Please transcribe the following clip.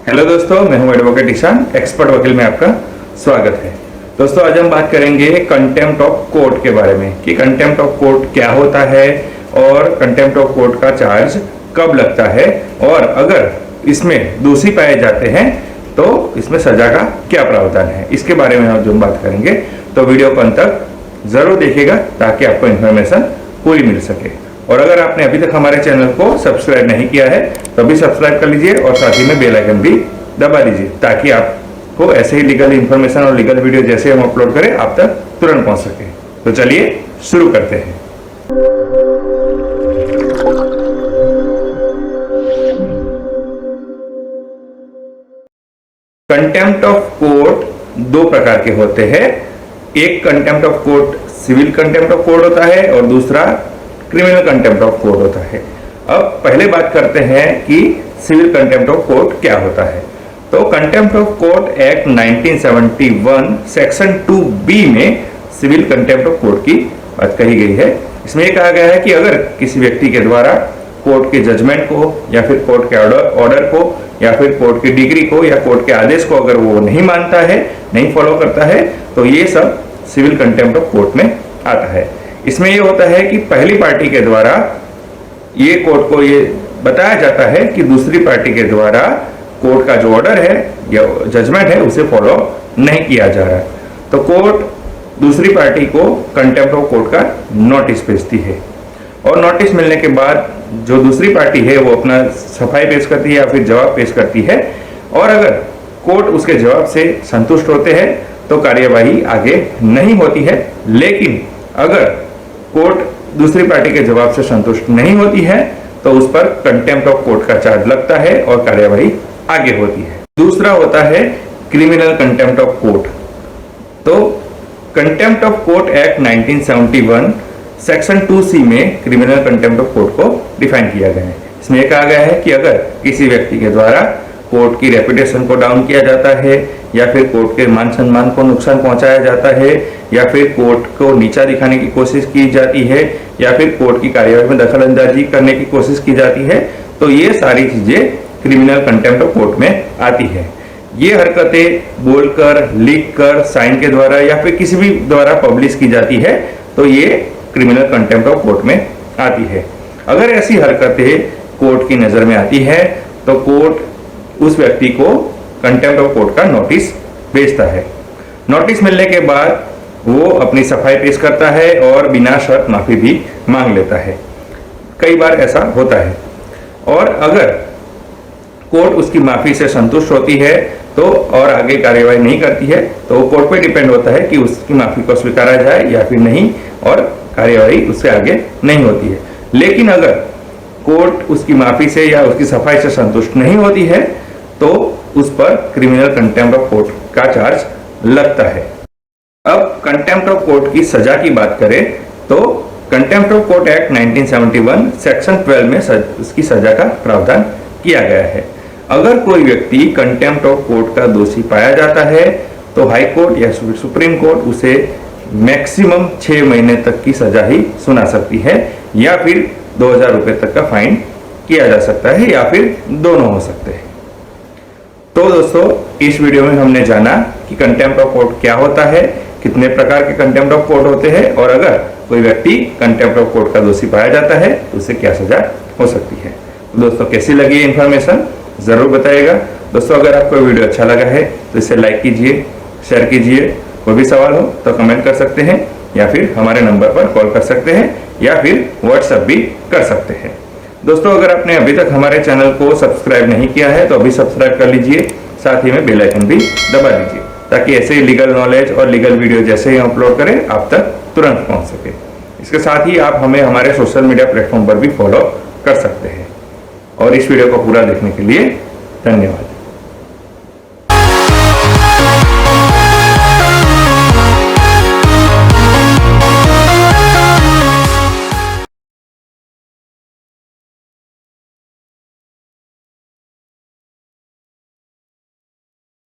Hello दोस्तों, मैं हूं एडवोकेट ईशान, एक्सपर्ट वकील में आपका स्वागत है। दोस्तों, आज हम बात करेंगे कंटेम्प्ट ऑफ कोर्ट के बारे में कि कंटेम्प्ट ऑफ कोर्ट क्या होता है और कंटेम्प्ट ऑफ कोर्ट का चार्ज कब लगता है, और अगर इसमें दोषी पाए जाते हैं तो इसमें सजा का क्या प्रावधान है, इसके बारे में हम जो बात करेंगे। तो वीडियो को अंत तक जरूर देखिएगा ताकि आपको इन्फॉर्मेशन पूरी मिल सके। और अगर आपने अभी तक हमारे चैनल को सब्सक्राइब नहीं किया है तो अभी सब्सक्राइब कर लीजिए और साथ ही में बेल आइकन भी दबा दीजिए ताकि आपको ऐसे ही लीगल इन्फॉर्मेशन और लीगल वीडियो जैसे हम अपलोड करें आप तक तुरंत पहुंच सके। तो चलिए शुरू करते हैं। कंटेम्प्ट ऑफ कोर्ट दो प्रकार के होते हैं। एक contempt of court civil contempt of court होता है और दूसरा क्रिमिनल कंटेम्प्ट ऑफ कोर्ट होता है। अब पहले बात करते हैं कि सिविल कंटेम्प्ट ऑफ कोर्ट क्या होता है। तो contempt of court act 1971 section 2B में सिविल कंटेम्प्ट ऑफ कोर्ट की बात कही गई है। इसमें यह कहा गया है कि अगर किसी व्यक्ति के द्वारा कोर्ट के जजमेंट को या फिर कोर्ट के ऑर्डर को या फिर कोर्ट की डिग्री को या कोर्ट के आदेश को अगर वो नहीं मानता है, नहीं फॉलो करता है, तो ये सब सिविल कंटेम्प्ट ऑफ कोर्ट में आता है। इसमें यह होता है कि पहली पार्टी के द्वारा ये कोर्ट को ये बताया जाता है कि दूसरी पार्टी के द्वारा कोर्ट का जो ऑर्डर है या जजमेंट है उसे फॉलो नहीं किया जा रहा है, तो कोर्ट दूसरी पार्टी को कंटेम्प्ट ऑफ कोर्ट का नोटिस भेजती है। और नोटिस मिलने के बाद जो दूसरी पार्टी है वो अपना सफाई पेश करती है या फिर जवाब पेश करती है, और अगर कोर्ट उसके जवाब से संतुष्ट होते हैं तो कार्यवाही आगे नहीं होती है। लेकिन अगर कोर्ट दूसरी पार्टी के जवाब से संतुष्ट नहीं होती है तो उस पर कंटेम्प्ट ऑफ कोर्ट का चार्ज लगता है और कार्यवाही आगे होती है। दूसरा होता है क्रिमिनल कंटेम्प्ट ऑफ कोर्ट। तो contempt of court act 1971 section 2C में क्रिमिनल कंटेम्प्ट ऑफ कोर्ट को डिफाइन किया गया है। इसमें कहा गया है कि अगर किसी व्यक्ति के द्वारा कोर्ट की रेपुटेशन को डाउन किया जाता है या फिर कोर्ट के मान सम्मान को नुकसान पहुंचाया जाता है या फिर कोर्ट को नीचा दिखाने की कोशिश की जाती है या फिर कोर्ट की कार्यवाही में दखल अंदाजी करने की कोशिश की जाती है, तो ये सारी चीजें क्रिमिनल कंटेम्प्ट ऑफ कोर्ट में आती है। ये हरकतें बोलकर, लिख कर, साइन के द्वारा या फिर किसी भी द्वारा पब्लिश की जाती है तो ये क्रिमिनल कंटेम्प्ट ऑफ कोर्ट में आती है। अगर ऐसी हरकतें कोर्ट की नजर में आती है तो कोर्ट उस व्यक्ति को कंटेम्प्ट ऑफ कोर्ट का नोटिस भेजता है। नोटिस मिलने के बाद वो अपनी सफाई पेश करता है और बिना शर्त माफी भी मांग लेता है। कई बार ऐसा होता है, और अगर कोर्ट उसकी माफी से संतुष्ट होती है तो और आगे कार्यवाही नहीं करती है तो कोर्ट पे डिपेंड होता है कि उसकी माफी को स्वीकारा जाए या फिर नहीं, और कार्यवाही उससे आगे नहीं होती है। लेकिन अगर कोर्ट उसकी माफी से या उसकी सफाई से संतुष्ट नहीं होती है तो उस पर क्रिमिनल कंटेम्प्ट ऑफ कोर्ट का चार्ज लगता है। अब कंटेम्प्ट ऑफ कोर्ट की सजा की बात करें तो contempt of court act 1971 section 12 में उसकी सजा का प्रावधान किया गया है। अगर कोई व्यक्ति कंटेम्प्ट ऑफ कोर्ट का दोषी पाया जाता है तो हाई कोर्ट या सुप्रीम कोर्ट उसे मैक्सिमम 6 महीने तक की सजा ही सुना सकती है, या फिर 2000 रुपए तक का फाइन किया जा सकता है, या फिर दोनों हो सकते हैं। तो दोस्तों, इस वीडियो में हमने जाना कि कंटेम्प्ट ऑफ कोर्ट क्या होता है, कितने प्रकार के कंटेम्प्ट ऑफ कोर्ट होते हैं, और अगर कोई व्यक्ति कंटेम्प्ट ऑफ कोर्ट का दोषी पाया जाता है तो उसे क्या सजा हो सकती है। तो दोस्तों, कैसी लगी ये इन्फॉर्मेशन जरूर बताइएगा। दोस्तों, अगर आपको वीडियो अच्छा लगा है तो इसे लाइक कीजिए, शेयर कीजिए। कोई भी सवाल हो तो कमेंट कर सकते हैं या फिर हमारे नंबर पर कॉल कर सकते हैं या फिर व्हाट्सएप भी कर सकते हैं। दोस्तों, अगर आपने अभी तक हमारे चैनल को सब्सक्राइब नहीं किया है तो अभी सब्सक्राइब कर लीजिए, साथ ही में बेल आइकन भी दबा दीजिए ताकि ऐसे ही लीगल नॉलेज और लीगल वीडियो जैसे ही हम अपलोड करें आप तक तुरंत पहुंच सके। इसके साथ ही आप हमें हमारे सोशल मीडिया प्लेटफॉर्म पर भी फॉलो कर सकते हैं। और इस वीडियो को पूरा देखने के लिए धन्यवाद।